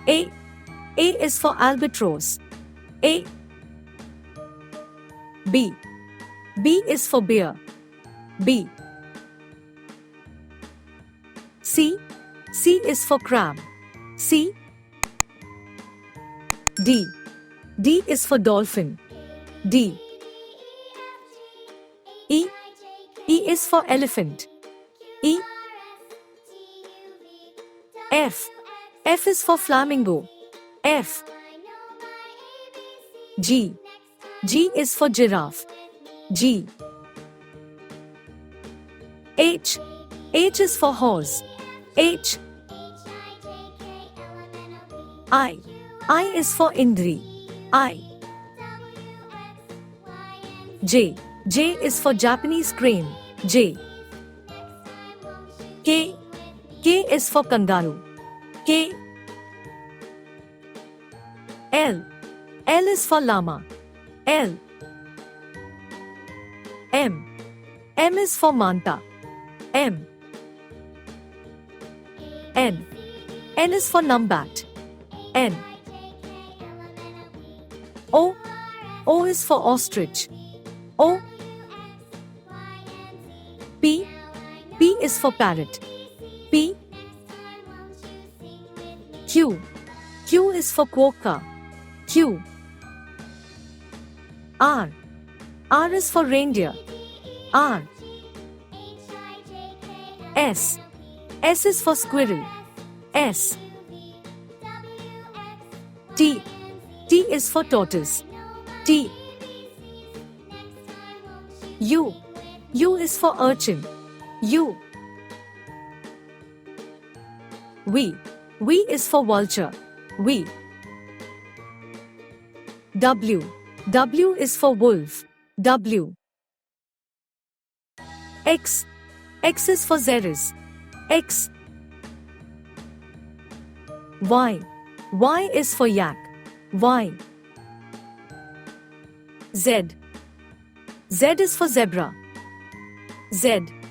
A. A is for albatross. A. B. B is for bear. B. C. C is for crab. C. D. D is for dolphin. D. E. E is for elephant. E. F. F is for flamingo. F. G. G is for giraffe. G. H. H is for horse. H. I. I is for Indri. I. J. J is for Japanese crane. J. K. K is for kangaroo. K. L. L is for llama. L. M. M is for manta. M. N. N is for numbat. N. O. O is for ostrich. O. P. P is for parrot. P. Q. Q is for quokka. Q. R. R is for reindeer. R. S. S is for squirrel. S. T. T is for tortoise. T. U. U is for urchin. U. V. V is for vulture. V. W. W is for wolf. W. X. X is for xeris. X. Y. Y is for yak. Y. Z. Z is for zebra. Z.